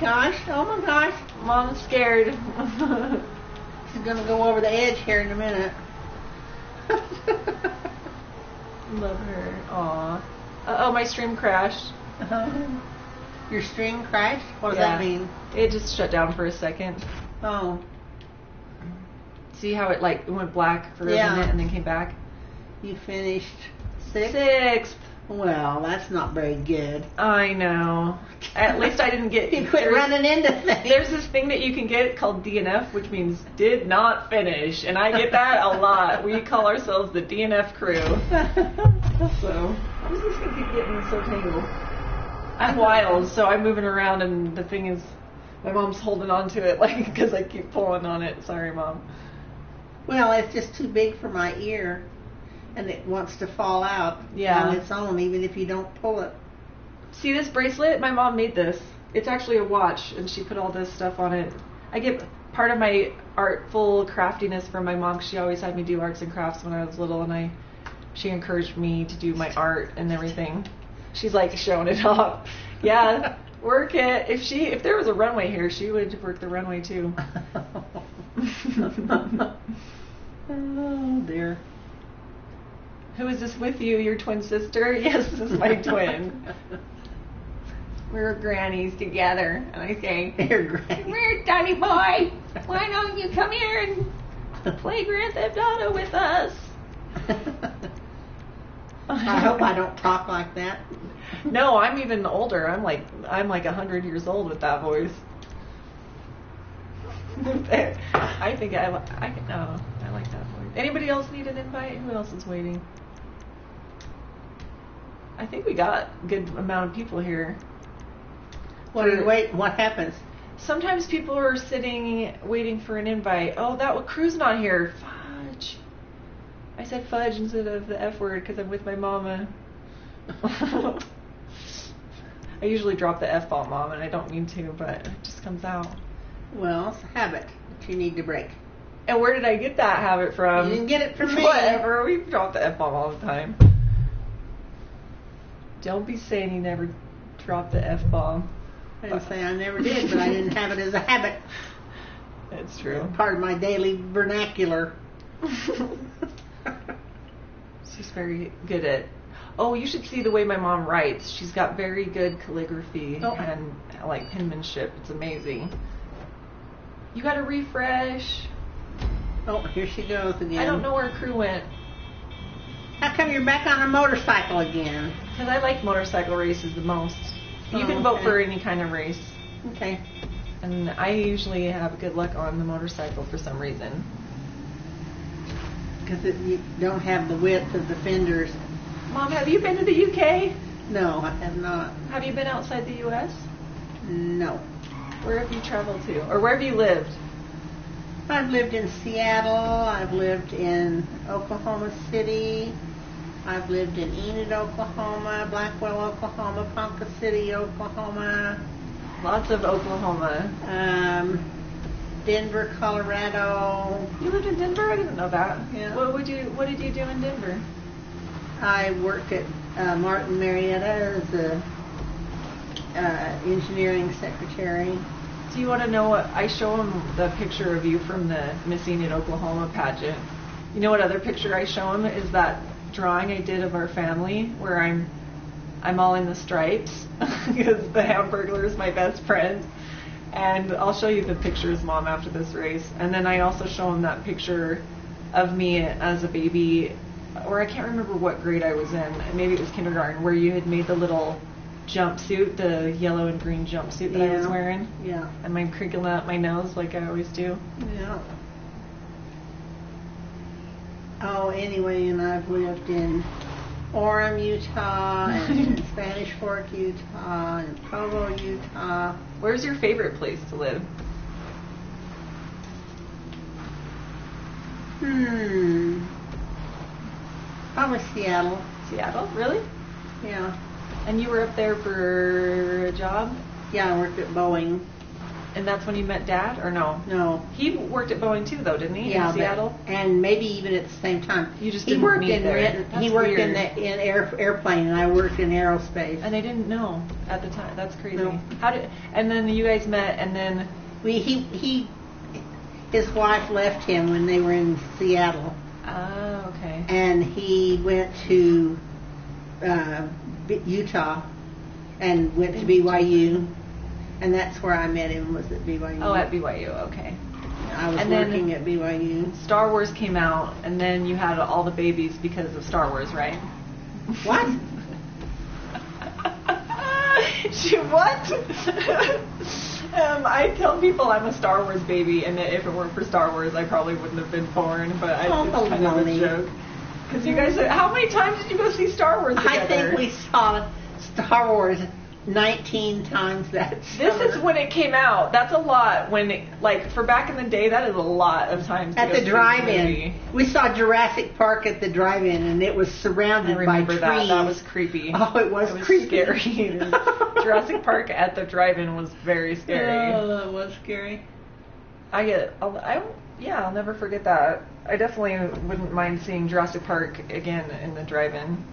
gosh. Oh my gosh. Mom's scared. She's going to go over the edge here in a minute. Love her. Aw. Uh-oh, my stream crashed. Your stream crashed? What does that mean? It just shut down for a second. Oh. See how it went black for a minute and then came back? You finished sixth? Sixth. Well, that's not very good. I know. At least I didn't get... You quit running into things. There's this thing that you can get called DNF, which means did not finish. And I get that a lot. We call ourselves the DNF crew. So, who's this going to keep getting so tangled? I'm wild, so I'm moving around, and the thing is, my mom's holding on to it, because I keep pulling on it. Sorry, Mom. Well, it's just too big for my ear, and it wants to fall out on its own, even if you don't pull it. See this bracelet? My mom made this. It's actually a watch, and she put all this stuff on it. I get part of my artful craftiness from my mom, because she always had me do arts and crafts when I was little, and she encouraged me to do my art and everything. She's showing it off. Yeah, work it. If there was a runway here, she would work the runway too. Oh dear. Who is this with you? Your twin sister? Yes, this is my twin. We're grannies together, and I say, "We're Daddy boy. Why don't you come here and play Grand Theft Auto with us?" I hope I don't talk like that. No, I'm even older. I'm like 100 years old with that voice. I think I like that voice. Anybody else need an invite? Who else is waiting? I think we got a good amount of people here. What happens? Sometimes people are sitting waiting for an invite. Oh, crew's not here. Fudge. I said fudge instead of the F word because I'm with my mama. I usually drop the F-bomb, Mom, and I don't mean to, but it just comes out. Well, it's a habit that you need to break. And where did I get that habit from? You didn't get it from me. Whatever. We drop the F-bomb all the time. Don't be saying you never dropped the F-bomb. I didn't say I never did, but I didn't have it as a habit. That's true. Part of my daily vernacular. She's very good at... Oh, you should see the way my mom writes. She's got very good calligraphy and penmanship. It's amazing. You got to refresh. Oh, here she goes again. I don't know where crew went. How come you're back on a motorcycle again? Because I like motorcycle races the most. You can vote for any kind of race. Okay. And I usually have good luck on the motorcycle for some reason. Because you don't have the width of the fenders. Mom, have you been to the UK? No, I have not. Have you been outside the US? No. Where have you traveled to? Or where have you lived? I've lived in Seattle. I've lived in Oklahoma City. I've lived in Enid, Oklahoma, Blackwell, Oklahoma, Ponca City, Oklahoma. Lots of Oklahoma. Denver, Colorado. You lived in Denver? I didn't know that. Yeah. What did you do in Denver? I worked at Martin Marietta as a engineering secretary. Do you want to know what I show him the picture of you from the Miss Enid, Oklahoma pageant? You know what other picture I show him is that drawing I did of our family where I'm all in the stripes because the Hamburglar is my best friend. And I'll show you the pictures, Mom, after this race. And then I also show him that picture of me as a baby, or I can't remember what grade I was in. Maybe it was kindergarten, where you had made the little jumpsuit, the yellow and green jumpsuit that I was wearing. Yeah. And I'm crinkling up my nose like I always do. Yeah. Oh, anyway, and I've lived in Orem, Utah, and in Spanish Fork, Utah, and Provo, Utah. Where's your favorite place to live? Probably Seattle. Seattle? Really? Yeah. And you were up there for a job? Yeah, I worked at Boeing. And that's when you met Dad, or no? No. He worked at Boeing too, though, didn't he? Yeah, in Seattle. And maybe even at the same time. You just he didn't worked meet in there. he worked in airplane, and I worked in aerospace. And they didn't know at the time. That's crazy. No. And then you guys met, and then his wife left him when they were in Seattle. Oh, okay. And he went to Utah and went to BYU, and that's where I met him, was at BYU. Oh, at BYU, okay. I was and working at BYU. Star Wars came out, and then you had all the babies because of Star Wars, right? What? What? I tell people I'm a Star Wars baby, and that if it weren't for Star Wars, I probably wouldn't have been born. But it's kind of a joke. Because you guys, how many times did you go see Star Wars together? I think we saw Star Wars 19 times that summer. This is when it came out. That's a lot. For back in the day, that is a lot of times. At the drive-in. We saw Jurassic Park at the drive-in, and it was surrounded by trees. That was creepy. Oh, it was creepy. Scary. Jurassic Park at the drive-in was very scary. Oh, that was scary. I'll never forget that. I definitely wouldn't mind seeing Jurassic Park again in the drive-in.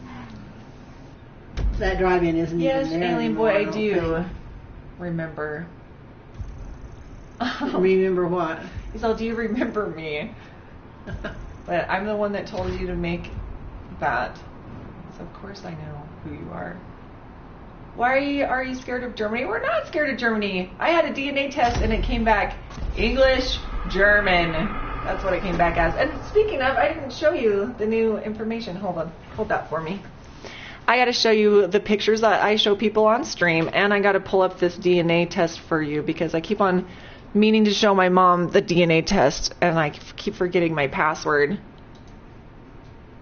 That drive-in isn't even there. Yes, Alien Boy, I do remember. Remember what? He's all, do you remember me? But I'm the one that told you to make that. So of course I know who you are. Why are you scared of Germany? We're not scared of Germany. I had a DNA test and it came back English, German. That's what it came back as. And speaking of, I didn't show you the new information. Hold on. Hold that for me. I got to show you the pictures that I show people on stream, and I got to pull up this DNA test for you because I keep on meaning to show my mom the DNA test, and I keep forgetting my password.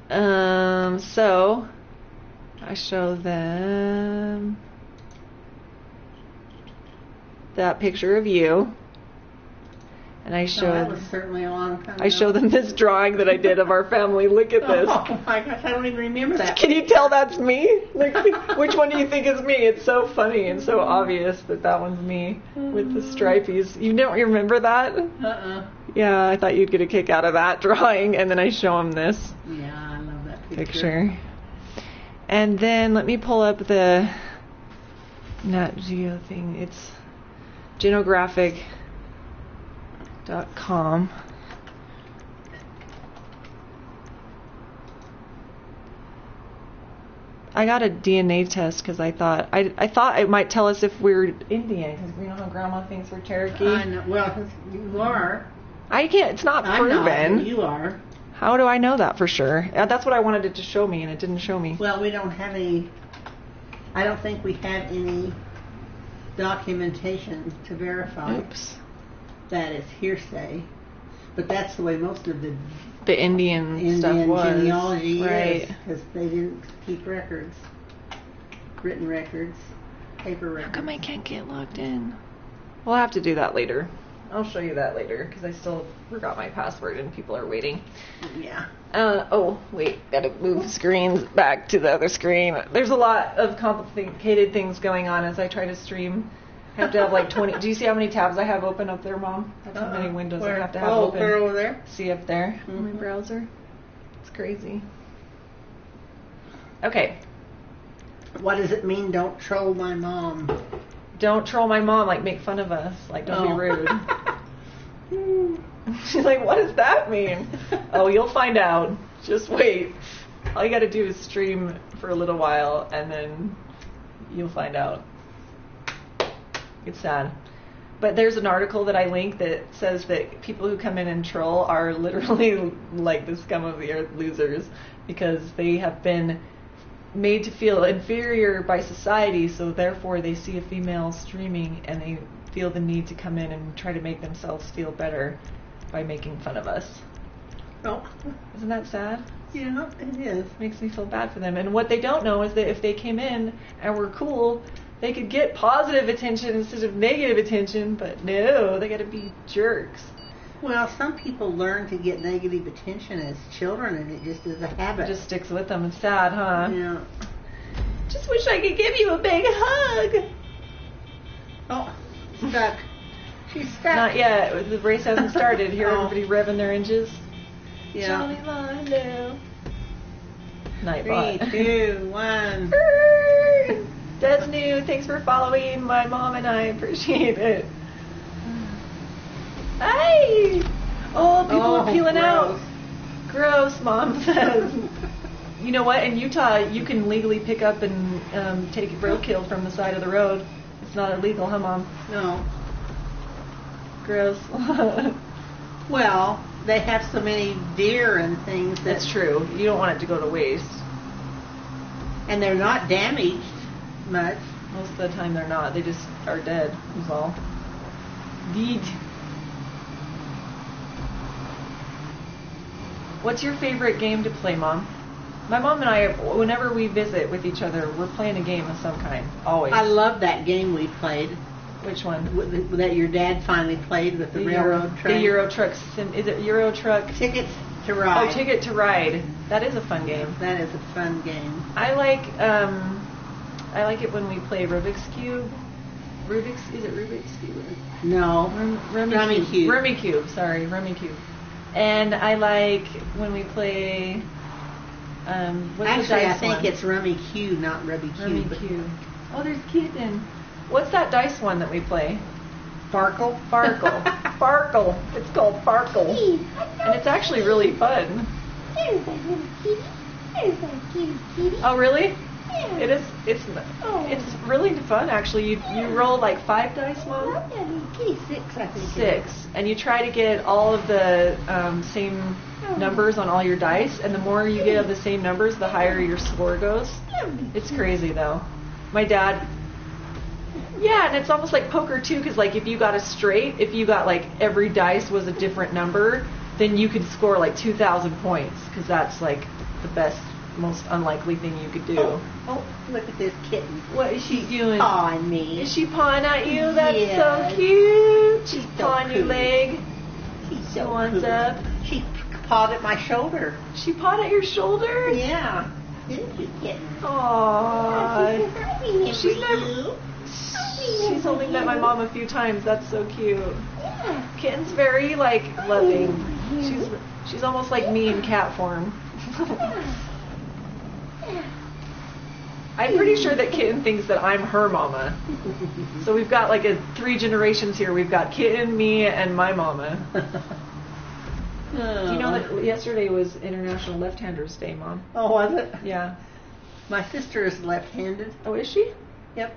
So I show them that picture of you, and I show that was certainly a long time ago. I show them this drawing that I did of our family. Look at this. Oh my gosh, I don't even remember that. Can you tell that's me? Like, which one do you think is me? It's so funny and so obvious that one's me with the stripies. You don't remember that? Yeah, I thought you'd get a kick out of that drawing, and then I show them this. Yeah, I love that picture. And then let me pull up the Nat Geo thing. It's genographic.com. I got a DNA test because I thought it might tell us if we're Indian, because we know how Grandma thinks we're Cherokee. I know. Well, you are. I can't. It's not proven. I'm not, you are. How do I know that for sure? That's what I wanted it to show me, and it didn't show me. Well, we don't have any. I don't think we have any documentation to verify. Oops. That is hearsay. But that's the way most of the Indian stuff was. Genealogy right. is, because they didn't keep records, written records, paper records. How come I can't get logged in? We'll have to do that later. I'll show you that later because I still forgot my password and people are waiting. Yeah. Oh, wait. Gotta move screens back to the other screen. There's a lot of complicated things going on as I try to stream. I have to have like 20. Do you see how many tabs I have open up there, Mom? That's how many windows I have to have open. They're over there? See up there on my browser? It's crazy. Okay. What does it mean, don't troll my mom? Don't troll my mom, like make fun of us. Like, don't be rude. She's like, what does that mean? Oh, you'll find out. Just wait. All you got to do is stream for a little while, and then you'll find out. It's sad. But there's an article that I link that says that people who come in and troll are literally like the scum of the earth losers because they have been made to feel inferior by society, so therefore they see a female streaming and they feel the need to come in and try to make themselves feel better by making fun of us. Oh. Isn't that sad? Yeah, it is. Makes me feel bad for them. And what they don't know is that if they came in and were cool, they could get positive attention instead of negative attention, but no, they got to be jerks. Well, some people learn to get negative attention as children, and it just is a habit. It just sticks with them. It's sad, huh? Yeah. Just wish I could give you a big hug. Oh, stuck. She's stuck. Not yet. The race hasn't started. Hear Oh. everybody revving their engines. Yeah. Jolly Lilo. Nightbot. 3, 2, 1. That's new. Thanks for following my mom and I. Appreciate it. Hey! Oh, people are peeling out. Gross, Mom says. You know what? In Utah, you can legally pick up and take roadkill from the side of the road. It's not illegal, huh, Mom? No. Gross. Well, they have so many deer and things That's true. You don't want it to go to waste. and they're not damaged much. Most of the time they're not. They just are dead, is all. Deed. What's your favorite game to play, Mom? My mom and I, whenever we visit with each other, we're playing a game of some kind. Always. I love that game we played. Which one? That your dad finally played with the railroad train. The Euro Truck Sim. Is it Euro Truck? Tickets to Ride. Oh, Ticket to Ride. That is a fun game. That is a fun game. I like it when we play Rubik's Cube. Is it Rubik's Cube? No. Rummy Cube. Rummy Cube. Sorry, Rummy Cube. And I like when we play. What's Actually, the dice I think one? it's Rummy Q, not Rubby Cube. Rummy Cube. Oh, there's Kitten. What's that dice one that we play? Farkle. Farkle. Farkle. It's called Farkle. And it's actually really fun. There's that little kitty. There's that cute kitty. Oh, really? Yeah. It is. It's really fun, actually. You roll like 5 dice, Mom? Love that little kitty. 6, I think. it 6, and you try to get all of the same numbers on all your dice, and the more you get of the same numbers, the higher your score goes. It's crazy, though. My dad... Yeah, and it's almost like poker, too, because like, if you got a straight, if you got like every dice was a different number, then you could score like 2,000 points, because that's like the best, most unlikely thing you could do. Oh, look at this kitten. What is she doing? Pawing me. Is she pawing at you? That's Yes. so cute. She's She's so pawing your cool. leg. She's She so wants cool. up. She pawed at my shoulder. She pawed at your shoulder? Yeah. Didn't you, kitten? Aww. She's never. you. She's only met my mom a few times. That's so cute. Yeah. Kitten's very like loving. She's almost like me in cat form. I'm pretty sure that Kitten thinks that I'm her mama. So we've got like 3 generations here. We've got Kitten, me, and my mama. Do you know that yesterday was International Left-Handers Day, Mom? Oh, was it? Yeah. My sister is left-handed. Oh, is she? Yep.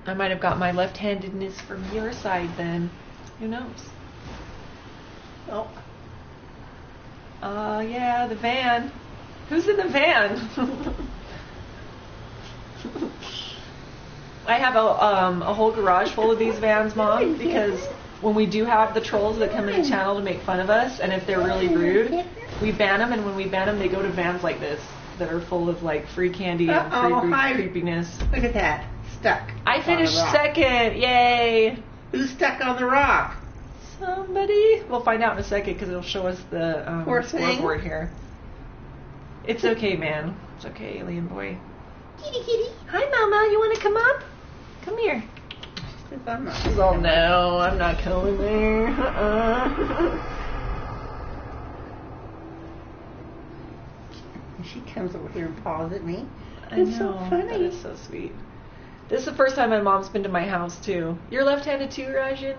I might have got my left-handedness from your side then. Who knows? Oh. Yeah, the van. Who's in the van? I have a whole garage full of these vans, Mom, because when we do have the trolls that come in the channel to make fun of us, and if they're really rude, we ban them, and when we ban them, they go to vans like this that are full of like free candy and hi. creepiness. Look at that. Stuck. I on finished the rock. second. Yay! Who's stuck on the rock? Somebody. We'll find out in a second because it'll show us the Poor thing. scoreboard here. It's okay, man. It's okay, alien boy. Kitty, kitty. Hi, Mama. You want to come up? Come here. Says I'm not. She's all, no, I'm not coming there. She comes over here and paws at me. I It's know. so funny. That is so sweet. This is the first time my mom's been to my house, too. You're left-handed, too, Rajan?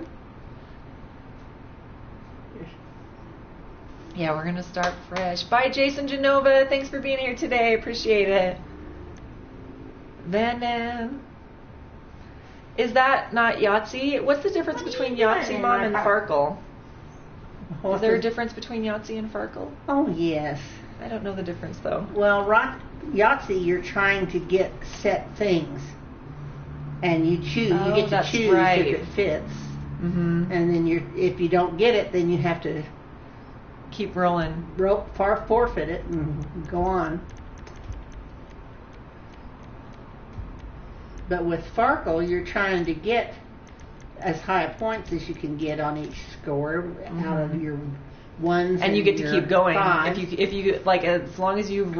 Yeah, we're going to start fresh. Bye, Jason Genova. Thanks for being here today. Appreciate it. Then, is that not Yahtzee? What's the difference between Yahtzee, Mom, and Farkle? Is there a difference between Yahtzee and Farkle? Oh, yes. I don't know the difference, though. Well, Yahtzee, you're trying to get set things. And you choose. Oh, You get to that's choose right. if it fits. Mm-hmm. And then if you don't get it, then you have to Keep rolling. forfeit it and go on. But with Farkle, you're trying to get as high points as you can get on each score out of your ones. And you get to your keep going. fives. If you like, as long as you've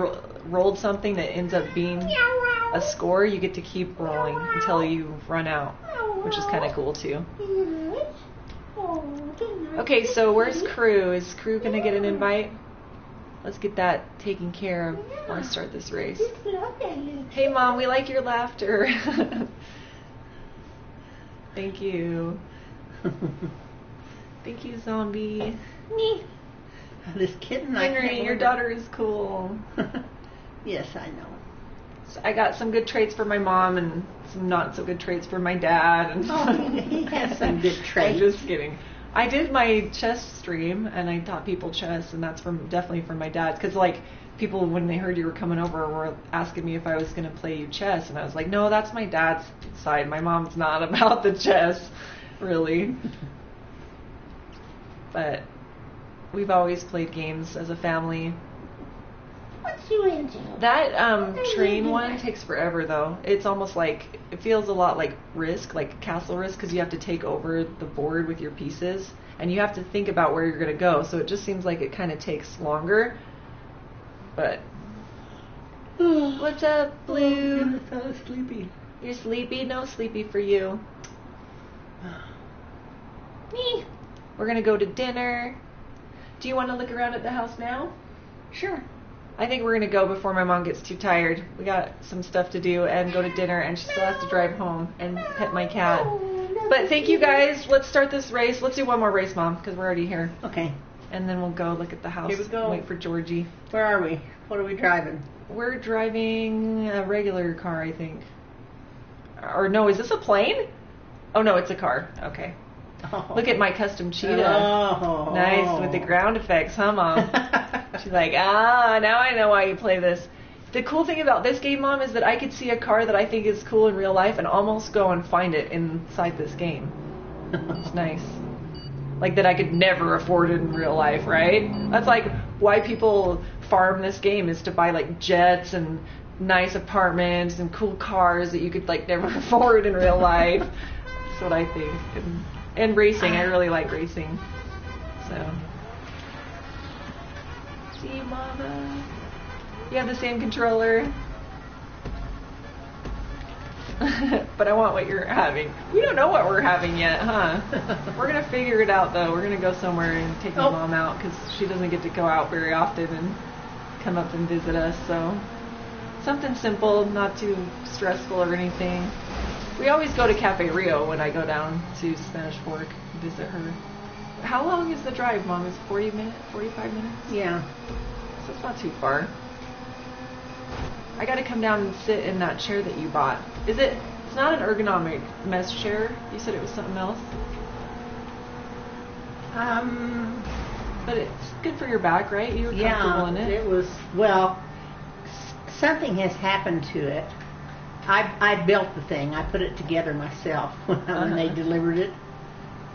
rolled something that ends up being a score, you get to keep rolling until you run out. which is kind of cool too. Good. Oh, good night. Okay, so where's Crew? Is Crew gonna get an invite? Let's get that taken care of before I start this race. Just love that little Hey Mom, we like your laughter. Thank you. Thank you, Zombie. me. This kitten, I can't Henry, believe your it. daughter is cool. Yes, I know. So I got some good traits for my mom and some not so good traits for my dad. And Oh, he has some good I'm traits. just kidding. I did my chess stream and I taught people chess, and that's definitely from my dad. Because like people, when they heard you were coming over, were asking me if I was going to play you chess, and I was like, no, that's my dad's side. My mom's not about the chess, really. But we've always played games as a family. What you into? That train one takes forever though. It's almost like, it feels a lot like Risk, like Castle Risk, because you have to take over the board with your pieces and you have to think about where you're going to go. So it just seems like it kind of takes longer. But what's up, Blue? I'm so sleepy. You're sleepy? No sleepy for you. Me. We're going to go to dinner. Do you want to look around at the house now? Sure. I think we're going to go before my mom gets too tired. We got some stuff to do and go to dinner, and she still has to drive home and pet my cat. But thank you guys. Let's start this race. Let's do one more race, Mom, because we're already here. Okay. And then we'll go look at the house. Here we go. Wait for Georgie. Where are we? What are we driving? We're driving a regular car, I think. Or no, is this a plane? Oh, no, it's a car. Okay. Oh. Look at my custom cheetah. Oh. Nice with the ground effects, huh, Mom? She's like, now I know why you play this. The cool thing about this game, Mom, is that I could see a car that I think is cool in real life and almost go and find it inside this game. It's nice. Like that I could never afford it in real life, right? That's like why people farm this game, is to buy like jets and nice apartments and cool cars that you could like never afford in real life. That's what I think. And racing, I really like racing. So. See, Mama. You have the same controller. But I want what you're having. We don't know what we're having yet, huh? We're going to figure it out, though. We're going to go somewhere and take my mom out because she doesn't get to go out very often and come up and visit us. So something simple, not too stressful or anything. We always go to Cafe Rio when I go down to Spanish Fork and visit her. How long is the drive, Mom? Is it 40 minutes, 45 minutes? Yeah. So it's not too far. I got to come down and sit in that chair that you bought. It's not an ergonomic mesh chair. You said it was something else. But it's good for your back, right? You were comfortable in it. It was, well, something has happened to it. I built the thing. I put it together myself when they delivered it.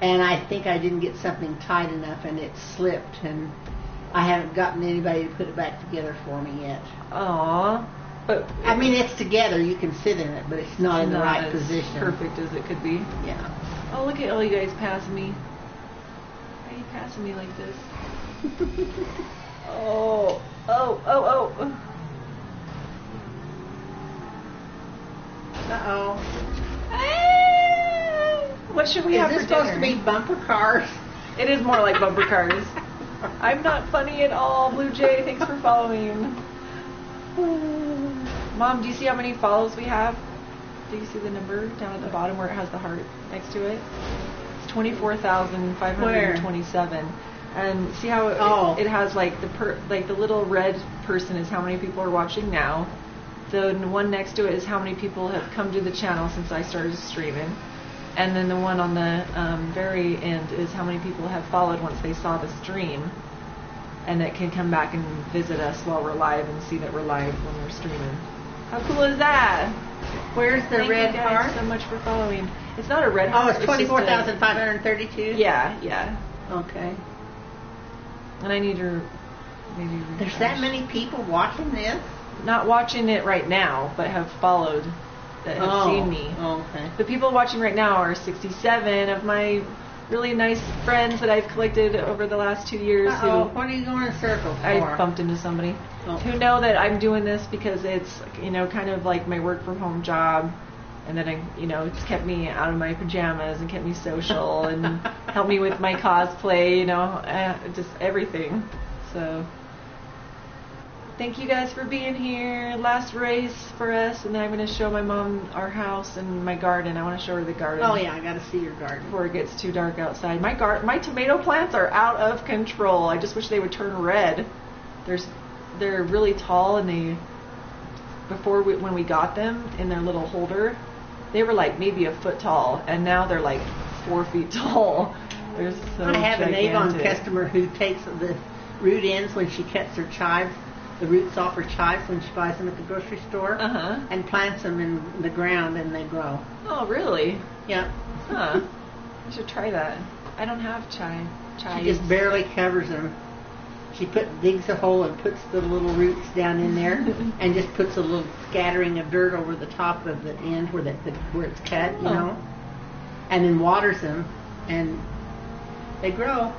And I think I didn't get something tight enough and it slipped, and I haven't gotten anybody to put it back together for me yet. Aww. But I mean, it's together. You can sit in it, but it's not in the right as position. perfect as it could be. Yeah. Oh, look at all you guys passing me. Why are you passing me like this? Oh. Uh-oh. What should we have Is for this supposed dinner? to be bumper cars? It is more like bumper cars. I'm not funny at all, Blue Jay. Thanks for following. Mom, do you see how many follows we have? Do you see the number down at the bottom where it has the heart next to it? It's 24,527. And see how it has like the little red person is how many people are watching now. The one next to it is how many people have come to the channel since I started streaming. And then the one on the very end is how many people have followed once they saw the stream, and that can come back and visit us while we're live and see that we're live when we're streaming. How cool is that? Where's the Thank red you guys heart? so much for following. It's not a red Oh, heart. it's 24,532? Yeah. Okay. And I need to maybe refresh. There's that many people watching this? Not watching it right now, but have followed, that have seen me. Okay. The people watching right now are 67 of my really nice friends that I've collected over the last 2 years. What are you going in circles for? I bumped into somebody who know that I'm doing this because it's, kind of like my work from home job, And then it's kept me out of my pajamas and kept me social and helped me with my cosplay, just everything. So thank you guys for being here. Last race for us, and then I'm going to show my mom our house and my garden. I want to show her the garden. Oh yeah, I got to see your garden before it gets too dark outside. My tomato plants are out of control. I just wish they would turn red. They're really tall, and when we got them in their little holder, they were like maybe a foot tall, and now they're like 4 feet tall. They're so I have an Avon gigantic. customer who takes the root ends when she cuts her chives, the roots off her chives when she buys them at the grocery store, and plants them in the ground, and they grow. Oh, really? Yeah. Huh. I should try that. I don't have chives. She just barely covers them. She digs a hole and puts the little roots down in there, and just puts a little scattering of dirt over the top of the end where it's cut, and then waters them, and they grow.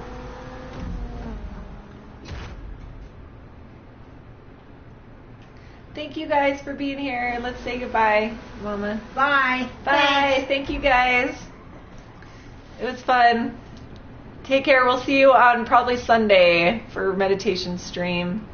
Thank you guys for being here. Let's say goodbye, Mama. Bye. Bye. Thanks. Thank you guys. It was fun. Take care. We'll see you on probably Sunday for meditation stream.